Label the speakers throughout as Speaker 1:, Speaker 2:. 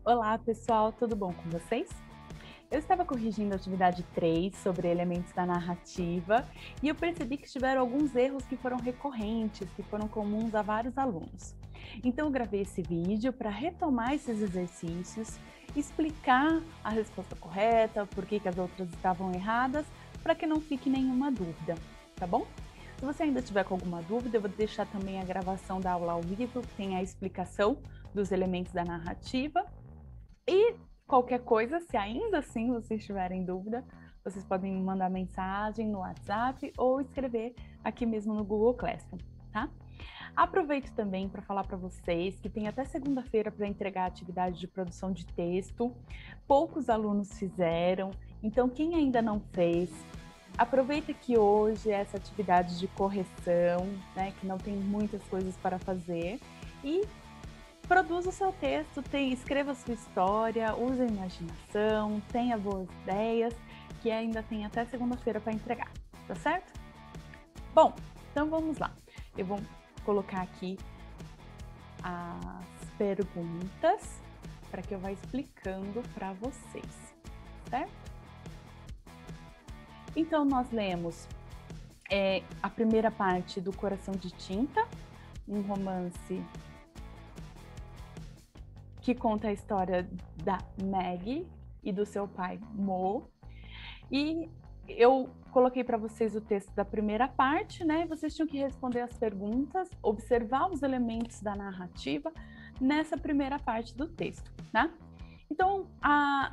Speaker 1: Olá, pessoal, tudo bom com vocês? Eu estava corrigindo a atividade 3 sobre elementos da narrativa e eu percebi que tiveram alguns erros que foram recorrentes, que foram comuns a vários alunos. Então, eu gravei esse vídeo para retomar esses exercícios, explicar a resposta correta, por que as outras estavam erradas, para que não fique nenhuma dúvida, tá bom? Se você ainda tiver com alguma dúvida, eu vou deixar também a gravação da aula ao vivo, que tem a explicação dos elementos da narrativa. E qualquer coisa, se ainda assim vocês tiverem dúvida, vocês podem me mandar mensagem no WhatsApp ou escrever aqui mesmo no Google Classroom, tá? Aproveito também para falar para vocês que tem até segunda-feira para entregar a atividade de produção de texto. Poucos alunos fizeram, então quem ainda não fez, aproveita que hoje é essa atividade de correção, né, que não tem muitas coisas para fazer, e produza o seu texto, escreva a sua história, use a imaginação, tenha boas ideias, que ainda tem até segunda-feira para entregar, tá certo? Bom, então vamos lá. Eu vou colocar aqui as perguntas para que eu vá explicando para vocês, certo? Então, nós lemos a primeira parte do Coração de Tinta, um romance que conta a história da Maggie e do seu pai Mo. E eu coloquei para vocês o texto da primeira parte, né? Vocês tinham que responder as perguntas, observar os elementos da narrativa nessa primeira parte do texto, né? Então,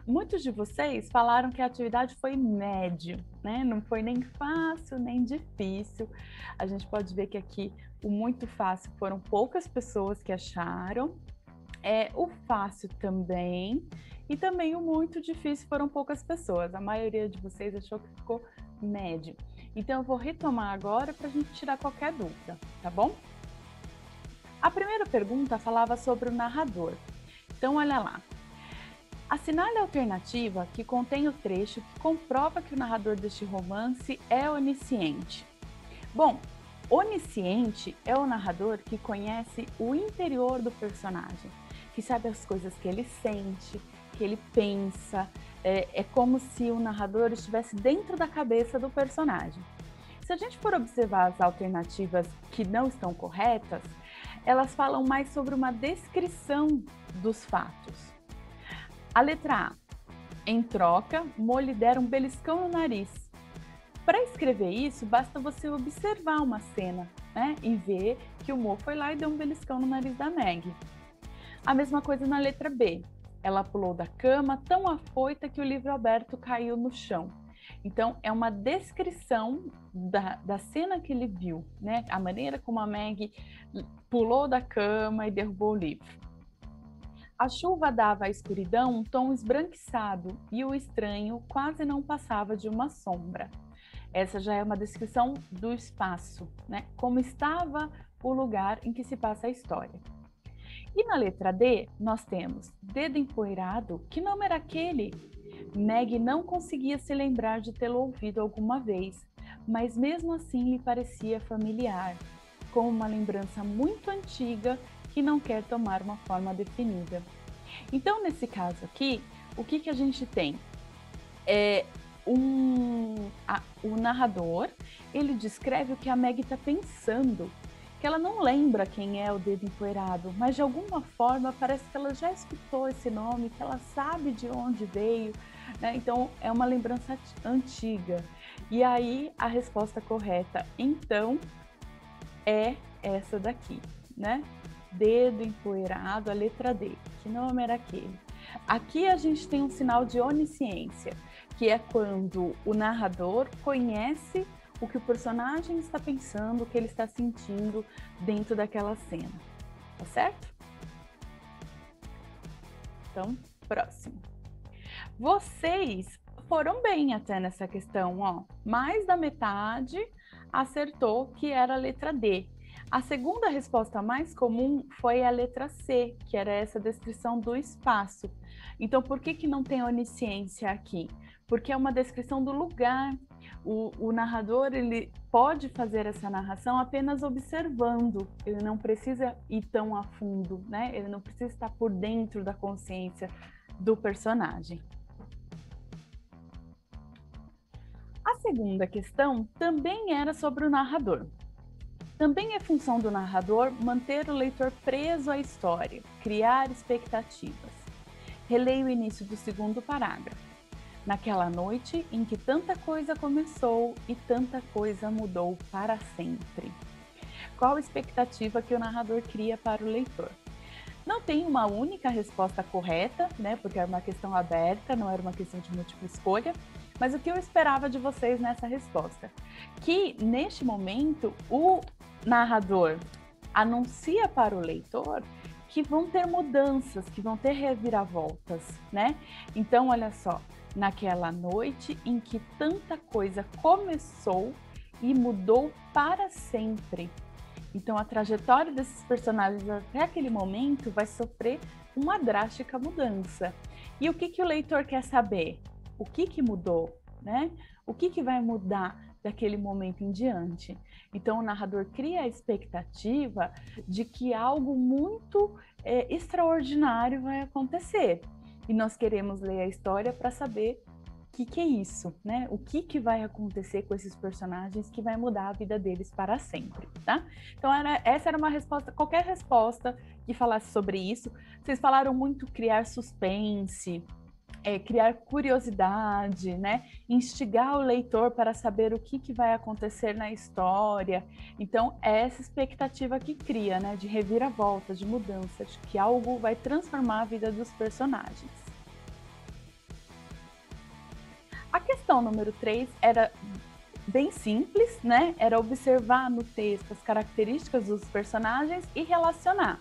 Speaker 1: muitos de vocês falaram que a atividade foi médio, né? Não foi nem fácil, nem difícil. A gente pode ver que aqui o muito fácil foram poucas pessoas que acharam, o fácil também, e também o muito difícil foram poucas pessoas. A maioria de vocês achou que ficou médio. Então, eu vou retomar agora para a gente tirar qualquer dúvida, tá bom? A primeira pergunta falava sobre o narrador. Então, olha lá. Assinale a alternativa que contém o trecho que comprova que o narrador deste romance é onisciente. Bom, onisciente é o narrador que conhece o interior do personagem, que sabe as coisas que ele sente, que ele pensa. É como se o narrador estivesse dentro da cabeça do personagem. Se a gente for observar as alternativas que não estão corretas, elas falam mais sobre uma descrição dos fatos. A letra A. Em troca, Mo lhe dera um beliscão no nariz. Para escrever isso, basta você observar uma cena, né, e ver que o Mo foi lá e deu um beliscão no nariz da Meg. A mesma coisa na letra B. Ela pulou da cama tão afoita que o livro aberto caiu no chão. Então, é uma descrição da cena que ele viu, né? A maneira como a Meg pulou da cama e derrubou o livro. A chuva dava à escuridão um tom esbranquiçado e o estranho quase não passava de uma sombra. Essa já é uma descrição do espaço, né? Como estava o lugar em que se passa a história. E na letra D, nós temos dedo empoeirado. Que nome era aquele? Meg não conseguia se lembrar de tê-lo ouvido alguma vez, mas mesmo assim lhe parecia familiar, como uma lembrança muito antiga que não quer tomar uma forma definida. Então, nesse caso aqui, o que a gente tem? O narrador, ele descreve o que a Meg está pensando, que ela não lembra quem é o dedo empoeirado, mas de alguma forma parece que ela já escutou esse nome, que ela sabe de onde veio, né? Então é uma lembrança antiga. E aí a resposta correta, então, é essa daqui, né? Dedo empoeirado, a letra D. Que nome era aquele? Aqui a gente tem um sinal de onisciência, que é quando o narrador conhece o que o personagem está pensando, o que ele está sentindo dentro daquela cena. Tá certo? Então, próximo. Vocês foram bem até nessa questão, ó. Mais da metade acertou que era a letra D. A segunda resposta mais comum foi a letra C, que era essa descrição do espaço. Então, por que não tem onisciência aqui? Porque é uma descrição do lugar. O narrador, ele pode fazer essa narração apenas observando, ele não precisa ir tão a fundo, né? Ele não precisa estar por dentro da consciência do personagem. A segunda questão também era sobre o narrador. Também é função do narrador manter o leitor preso à história, criar expectativas. Releio o início do segundo parágrafo. Naquela noite em que tanta coisa começou e tanta coisa mudou para sempre. Qual a expectativa que o narrador cria para o leitor? Não tem uma única resposta correta, né? Porque era uma questão aberta, não era uma questão de múltipla escolha. Mas o que eu esperava de vocês nessa resposta? Que, neste momento, o narrador anuncia para o leitor que vão ter mudanças, que vão ter reviravoltas, né? Então, olha só, naquela noite em que tanta coisa começou e mudou para sempre. Então, a trajetória desses personagens até aquele momento vai sofrer uma drástica mudança. E o que o leitor quer saber? O que mudou, né? O que vai mudar daquele momento em diante? Então, o narrador cria a expectativa de que algo muito extraordinário vai acontecer. E nós queremos ler a história para saber o que é isso, né? O que vai acontecer com esses personagens que vai mudar a vida deles para sempre, tá? Então, essa era uma resposta, qualquer resposta que falasse sobre isso. Vocês falaram muito criar suspense, criar curiosidade, né? Instigar o leitor para saber o que vai acontecer na história. Então, é essa expectativa que cria, né? De reviravolta, de mudança, de que algo vai transformar a vida dos personagens. A questão número 3 era bem simples, né? Era observar no texto as características dos personagens e relacionar.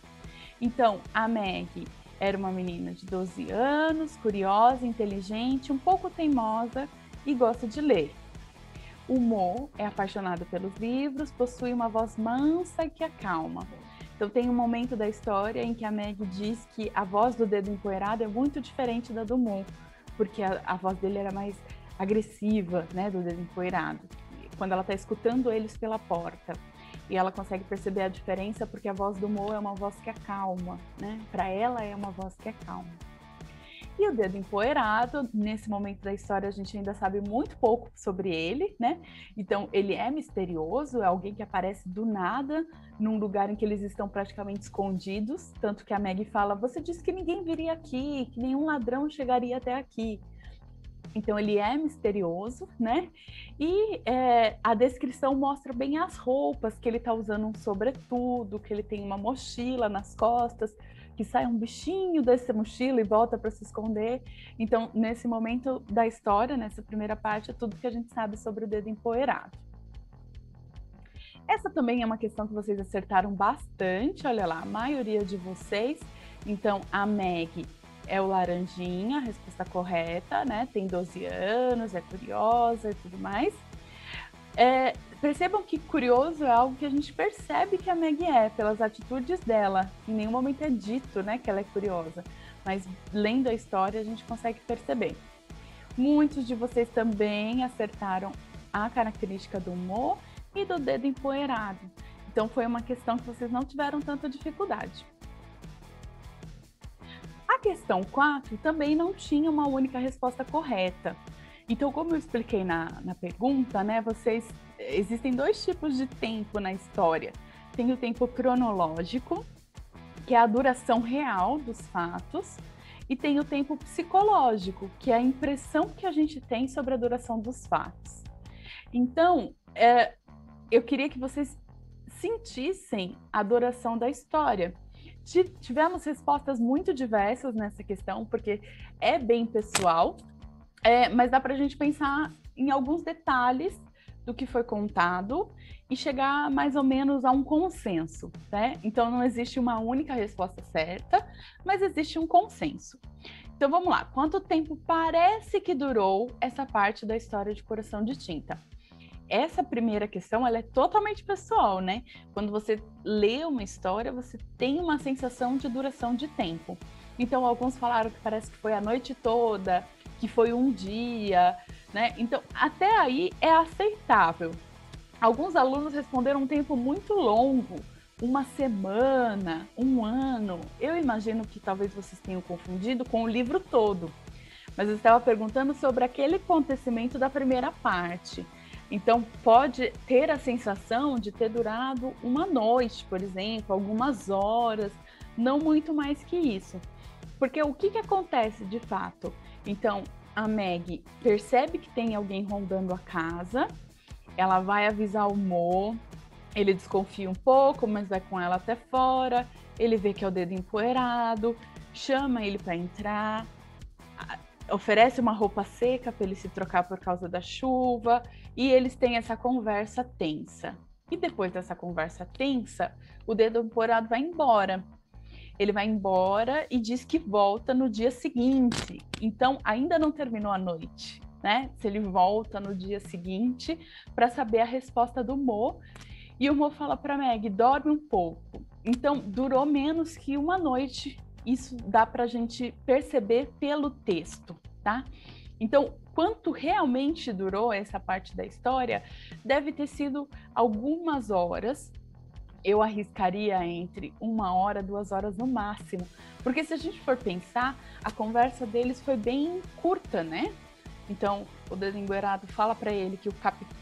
Speaker 1: Então, a Meg era uma menina de 12 anos, curiosa, inteligente, um pouco teimosa e gosta de ler. O Mo é apaixonado pelos livros, possui uma voz mansa que acalma. Então tem um momento da história em que a Meg diz que a voz do Dedo Empoeirado é muito diferente da do Mo, porque a voz dele era mais agressiva, né, do Dedo Empoeirado, quando ela está escutando eles pela porta. E ela consegue perceber a diferença porque a voz do Mo é uma voz que acalma, né? Para ela é uma voz que acalma. E o Dedo Empoeirado, nesse momento da história a gente ainda sabe muito pouco sobre ele, né? Então ele é misterioso, é alguém que aparece do nada num lugar em que eles estão praticamente escondidos, tanto que a Meg fala: você disse que ninguém viria aqui, que nenhum ladrão chegaria até aqui. Então ele é misterioso, né? E a descrição mostra bem as roupas, que ele está usando um sobretudo, que ele tem uma mochila nas costas, que sai um bichinho dessa mochila e volta para se esconder. Então, nesse momento da história, nessa primeira parte, é tudo que a gente sabe sobre o Dedo Empoeirado. Essa também é uma questão que vocês acertaram bastante, olha lá, a maioria de vocês. Então, a Meg é o laranjinha, a resposta correta, né? Tem 12 anos, é curiosa e tudo mais. Percebam que curioso é algo que a gente percebe que a Meg é, pelas atitudes dela. Em nenhum momento é dito, né, que ela é curiosa. Mas lendo a história a gente consegue perceber. Muitos de vocês também acertaram a característica do Mo e do Dedo Empoeirado. Então foi uma questão que vocês não tiveram tanta dificuldade. A questão 4 também não tinha uma única resposta correta. Então, como eu expliquei na pergunta, né, existem dois tipos de tempo na história. Tem o tempo cronológico, que é a duração real dos fatos, e tem o tempo psicológico, que é a impressão que a gente tem sobre a duração dos fatos. Então, eu queria que vocês sentissem a duração da história. Tivemos respostas muito diversas nessa questão, porque é bem pessoal, mas dá para a gente pensar em alguns detalhes do que foi contado e chegar mais ou menos a um consenso, né? Então não existe uma única resposta certa, mas existe um consenso. Então vamos lá, quanto tempo parece que durou essa parte da história de Coração de Tinta? Essa primeira questão, ela é totalmente pessoal, né? Quando você lê uma história, você tem uma sensação de duração de tempo. Então, alguns falaram que parece que foi a noite toda, que foi um dia, né? Então, até aí é aceitável. Alguns alunos responderam um tempo muito longo, uma semana, um ano. Eu imagino que talvez vocês tenham confundido com o livro todo, mas eu estava perguntando sobre aquele acontecimento da primeira parte. Então, pode ter a sensação de ter durado uma noite, por exemplo, algumas horas, não muito mais que isso. Porque o que acontece de fato? Então, a Meg percebe que tem alguém rondando a casa, ela vai avisar o Mo, ele desconfia um pouco, mas vai com ela até fora, ele vê que é o dedo empoeirado, chama ele para entrar, oferece uma roupa seca para ele se trocar por causa da chuva, e eles têm essa conversa tensa. E depois dessa conversa tensa, o dedo empoeirado vai embora. Ele vai embora e diz que volta no dia seguinte. Então, ainda não terminou a noite, né? Se ele volta no dia seguinte para saber a resposta do Mo. E o Mo fala para Meg, dorme um pouco. Então, durou menos que uma noite. Isso dá para a gente perceber pelo texto, tá? Então, quanto realmente durou essa parte da história, deve ter sido algumas horas. Eu arriscaria entre 1 hora, 2 horas no máximo. Porque se a gente for pensar, a conversa deles foi bem curta, né? Então, o dedo empoeirado fala para ele que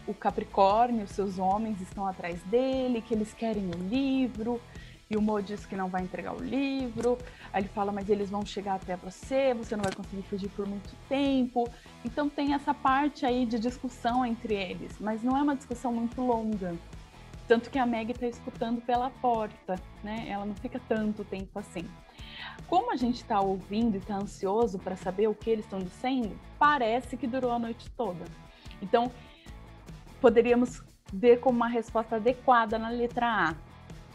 Speaker 1: o Capricórnio, seus homens, estão atrás dele, que eles querem o livro, e o Mo diz que não vai entregar o livro. Aí ele fala, mas eles vão chegar até você não vai conseguir fugir por muito tempo. Então tem essa parte aí de discussão entre eles, mas não é uma discussão muito longa. Tanto que a Meg está escutando pela porta, né? Ela não fica tanto tempo assim. Como a gente está ouvindo e está ansioso para saber o que eles estão dizendo, parece que durou a noite toda. Então, poderíamos ver como uma resposta adequada na letra A.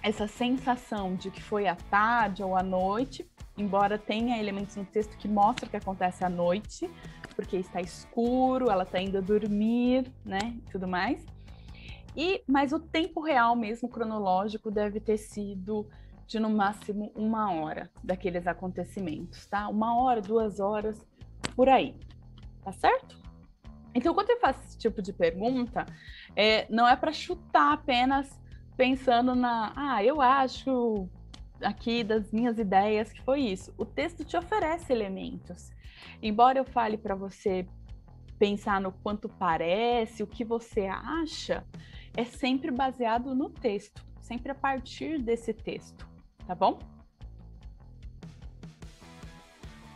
Speaker 1: Essa sensação de que foi à tarde ou à noite, embora tenha elementos no texto que mostram o que acontece à noite, porque está escuro, ela está indo dormir, né? E tudo mais. Mas o tempo real mesmo, cronológico, deve ter sido de no máximo 1 hora daqueles acontecimentos, tá? 1 hora, 2 horas, por aí, tá certo? Então, quando eu faço esse tipo de pergunta, não é para chutar apenas pensando eu acho aqui das minhas ideias que foi isso. O texto te oferece elementos. Embora eu fale para você pensar no quanto parece, o que você acha, é sempre baseado no texto, sempre a partir desse texto, tá bom?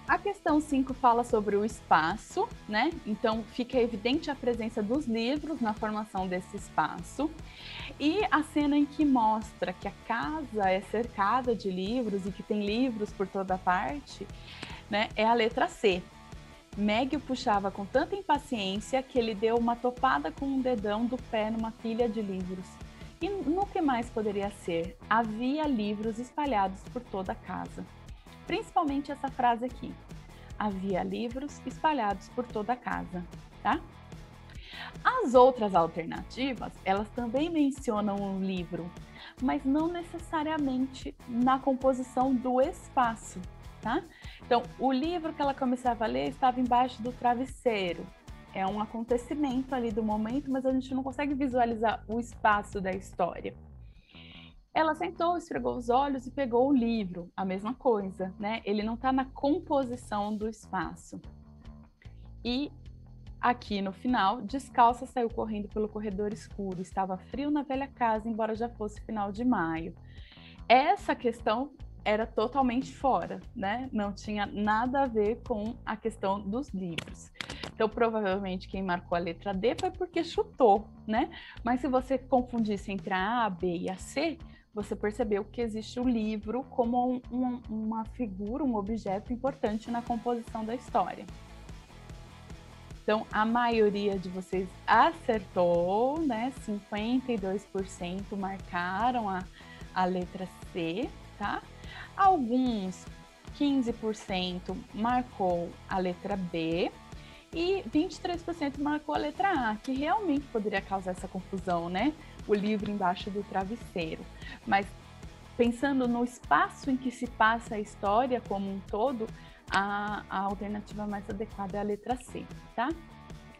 Speaker 1: A questão 5 fala sobre o espaço, né? Então fica evidente a presença dos livros na formação desse espaço. E a cena em que mostra que a casa é cercada de livros e que tem livros por toda parte, né? É a letra C. Meg o puxava com tanta impaciência que ele deu uma topada com um dedão do pé numa pilha de livros. E no que mais poderia ser? Havia livros espalhados por toda a casa. Principalmente essa frase aqui. Havia livros espalhados por toda a casa, tá? As outras alternativas, elas também mencionam um livro, mas não necessariamente na composição do espaço, tá? Então, o livro que ela começava a ler estava embaixo do travesseiro. É um acontecimento ali do momento, mas a gente não consegue visualizar o espaço da história. Ela sentou, esfregou os olhos e pegou o livro, a mesma coisa, né? Ele não está na composição do espaço. E aqui no final, descalça saiu correndo pelo corredor escuro. Estava frio na velha casa, embora já fosse final de maio. Essa questão era totalmente fora, né? Não tinha nada a ver com a questão dos livros. Então, provavelmente, quem marcou a letra D foi porque chutou, né? Mas se você confundisse entre a A, a B e a C, você percebeu que existe o livro como uma figura, um objeto importante na composição da história. Então, a maioria de vocês acertou, né? 52% marcaram a letra C, tá? Alguns, 15%, marcou a letra B e 23% marcou a letra A, que realmente poderia causar essa confusão, né? O livro embaixo do travesseiro. Mas pensando no espaço em que se passa a história como um todo, a alternativa mais adequada é a letra C, tá?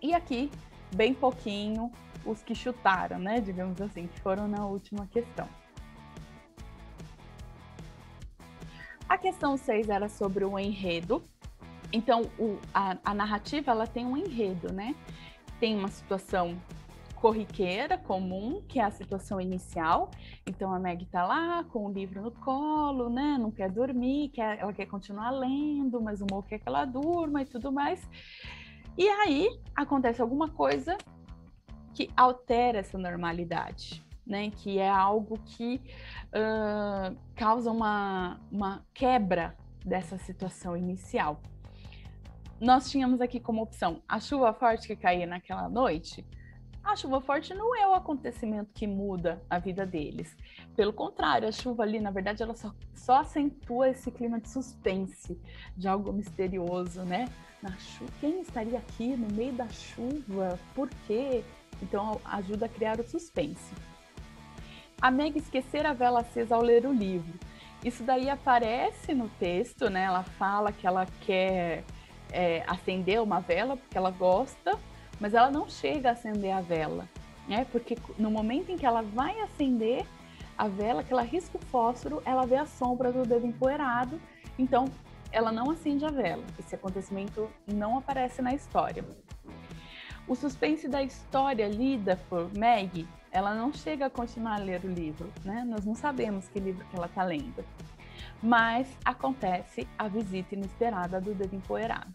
Speaker 1: E aqui, bem pouquinho, os que chutaram, né, digamos assim, que foram na última questão. A questão 6 era sobre o enredo. Então, a narrativa, ela tem um enredo, né? Tem uma situação corriqueira, comum, que é a situação inicial. Então, a Meg tá lá com o livro no colo, né? Não quer dormir, ela quer continuar lendo, mas o Mo quer que ela durma e tudo mais. E aí, acontece alguma coisa que altera essa normalidade, né? Que é algo que causa uma quebra dessa situação inicial. Nós tínhamos aqui como opção a chuva forte que caía naquela noite. A chuva forte não é o acontecimento que muda a vida deles. Pelo contrário, a chuva ali, na verdade, ela só acentua esse clima de suspense, de algo misterioso, né? Quem estaria aqui no meio da chuva? Por quê? Então, ajuda a criar o suspense. A Meg esquecer a vela acesa ao ler o livro. Isso daí aparece no texto, né? Ela fala que ela quer acender uma vela porque ela gosta, mas ela não chega a acender a vela, né? Porque no momento em que ela vai acender a vela, que ela risca o fósforo, ela vê a sombra do dedo empoeirado, então ela não acende a vela. Esse acontecimento não aparece na história. O suspense da história lida por Meg, ela não chega a continuar a ler o livro, né? Nós não sabemos que livro que ela está lendo. Mas acontece a visita inesperada do dedo empoeirado.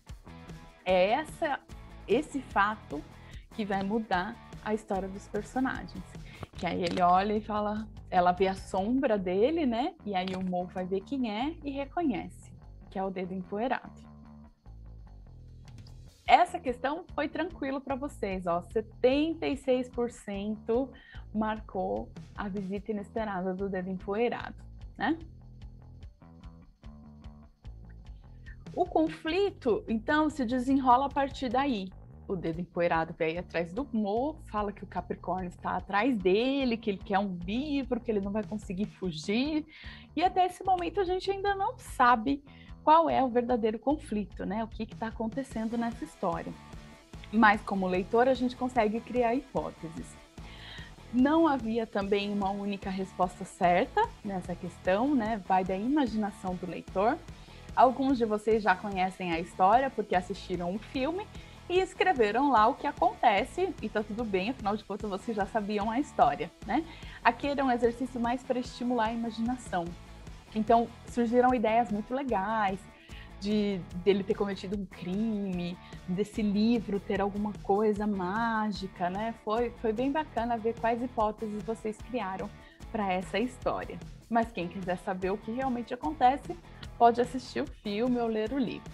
Speaker 1: É esse fato que vai mudar a história dos personagens. Que aí ele olha e fala, ela vê a sombra dele, né? E aí o Mo vai ver quem é e reconhece, que é o dedo empoeirado. Essa questão foi tranquilo para vocês, ó, 76% marcou a visita inesperada do dedo empoeirado, né? O conflito, então, se desenrola a partir daí. O dedo empoeirado vem atrás do Mo, fala que o Capricórnio está atrás dele, que ele quer um livro, que ele não vai conseguir fugir. E até esse momento a gente ainda não sabe qual é o verdadeiro conflito, né? O que está acontecendo nessa história. Mas como leitor a gente consegue criar hipóteses. Não havia também uma única resposta certa nessa questão, né? Vai da imaginação do leitor. Alguns de vocês já conhecem a história porque assistiram um filme e escreveram lá o que acontece, e tá tudo bem, afinal de contas vocês já sabiam a história, né? Aqui era um exercício mais para estimular a imaginação. Então surgiram ideias muito legais dele ter cometido um crime, desse livro ter alguma coisa mágica, né? Foi bem bacana ver quais hipóteses vocês criaram para essa história. Mas quem quiser saber o que realmente acontece, pode assistir o filme ou ler o livro.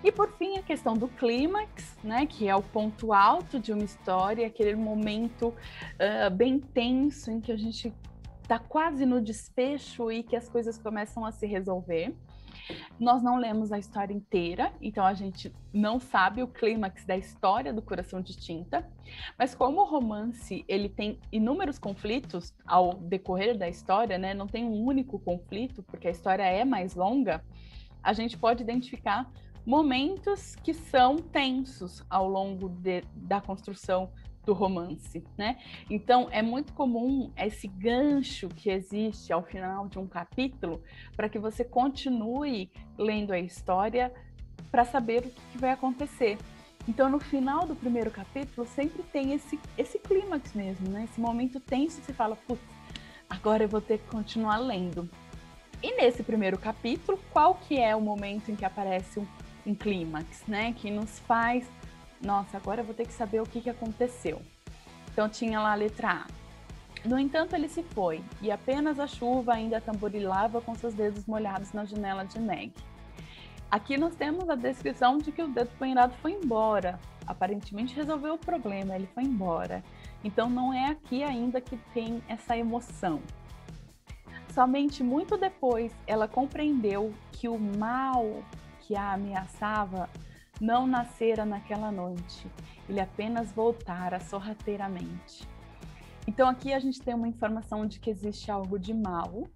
Speaker 1: E por fim, a questão do clímax, né, que é o ponto alto de uma história, aquele momento bem tenso em que a gente está quase no desfecho e que as coisas começam a se resolver. Nós não lemos a história inteira, então a gente não sabe o clímax da história do Coração de Tinta, mas como o romance ele tem inúmeros conflitos ao decorrer da história, né? Não tem um único conflito, porque a história é mais longa, a gente pode identificar momentos que são tensos ao longo da construção do romance, né? Então é muito comum esse gancho que existe ao final de um capítulo para que você continue lendo a história para saber o que vai acontecer. Então no final do primeiro capítulo sempre tem esse clímax mesmo, né? Esse momento tenso, você fala, putz, agora eu vou ter que continuar lendo. E nesse primeiro capítulo, qual que é o momento em que aparece um clímax, né? Que nos faz, nossa, agora eu vou ter que saber o que aconteceu. Então tinha lá a letra A. No entanto, ele se foi, e apenas a chuva ainda tamborilava com seus dedos molhados na janela de Meg. Aqui nós temos a descrição de que o dedo empoeirado foi embora. Aparentemente resolveu o problema, ele foi embora. Então não é aqui ainda que tem essa emoção. Somente muito depois ela compreendeu que o mal que a ameaçava não nascera naquela noite, ele apenas voltara sorrateiramente. Então aqui a gente tem uma informação de que existe algo de mal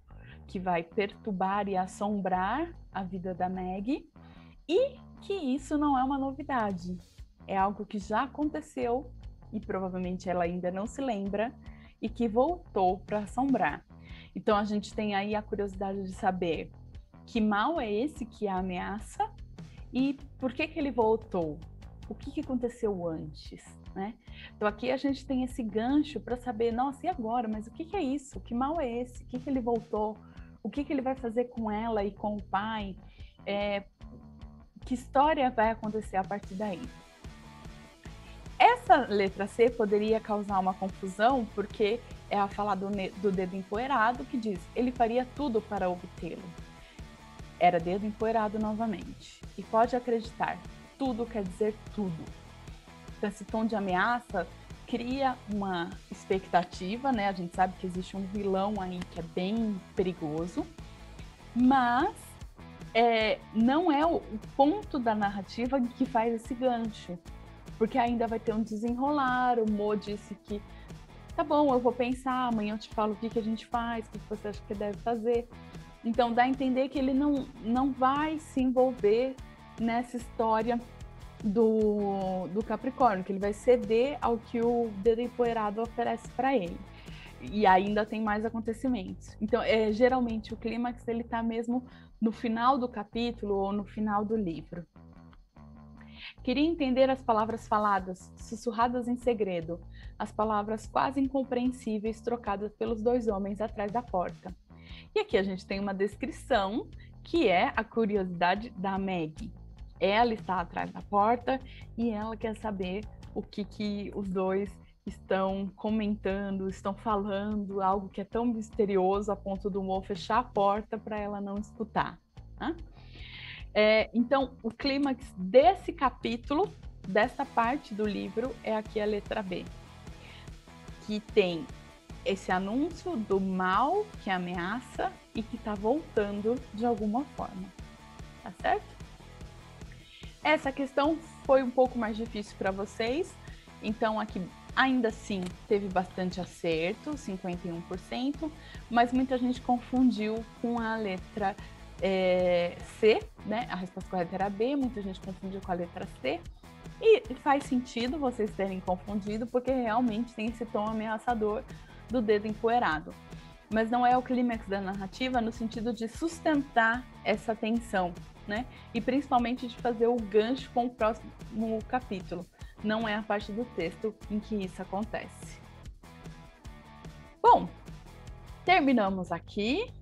Speaker 1: que vai perturbar e assombrar a vida da Meg e que isso não é uma novidade, é algo que já aconteceu e provavelmente ela ainda não se lembra e que voltou para assombrar. Então a gente tem aí a curiosidade de saber que mal é esse que a ameaça e por que ele voltou? O que aconteceu antes, né? Então aqui a gente tem esse gancho para saber, nossa, e agora? Mas o que é isso? Que mal é esse? O que ele voltou? O que ele vai fazer com ela e com o pai? Que história vai acontecer a partir daí? Essa letra C poderia causar uma confusão, porque é a fala do dedo empoeirado que diz, ele faria tudo para obtê-lo. Era dedo empoeirado novamente. E pode acreditar, tudo quer dizer tudo. Então, esse tom de ameaça cria uma expectativa, né? A gente sabe que existe um vilão aí que é bem perigoso, mas não é o ponto da narrativa que faz esse gancho, porque ainda vai ter um desenrolar. O Mo disse que tá bom, eu vou pensar, amanhã eu te falo o que a gente faz, o que você acha que deve fazer. Então dá a entender que ele não vai se envolver nessa história do Capricórnio, que ele vai ceder ao que o dedo empoeirado oferece para ele. E ainda tem mais acontecimentos. Então, geralmente o clímax ele está mesmo no final do capítulo ou no final do livro. Queria entender as palavras faladas, sussurradas em segredo, as palavras quase incompreensíveis trocadas pelos dois homens atrás da porta. E aqui a gente tem uma descrição que é a curiosidade da Maggie. Ela está atrás da porta e ela quer saber o que os dois estão comentando, estão falando, algo que é tão misterioso a ponto do Mo fechar a porta para ela não escutar. Né? Então, o clímax desse capítulo, dessa parte do livro, é aqui a letra B, que tem esse anúncio do mal que ameaça e que está voltando de alguma forma. Tá certo? Essa questão foi um pouco mais difícil para vocês, então aqui ainda assim teve bastante acerto, 51%, mas muita gente confundiu com a letra C, né? A resposta correta era B, muita gente confundiu com a letra C, e faz sentido vocês terem confundido, porque realmente tem esse tom ameaçador do dedo empoeirado. Mas não é o clímax da narrativa no sentido de sustentar essa tensão, né? E principalmente de fazer o gancho com o próximo capítulo. Não é a parte do texto em que isso acontece. Bom, terminamos aqui.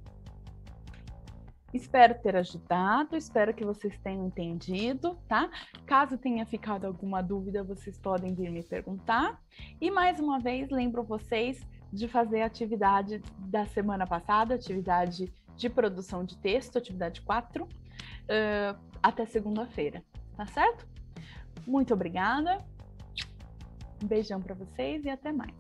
Speaker 1: Espero ter ajudado, espero que vocês tenham entendido, tá? Caso tenha ficado alguma dúvida, vocês podem vir me perguntar. E mais uma vez, lembro vocês de fazer a atividade da semana passada, atividade de produção de texto, atividade 4, até segunda-feira, tá certo? Muito obrigada, um beijão para vocês e até mais.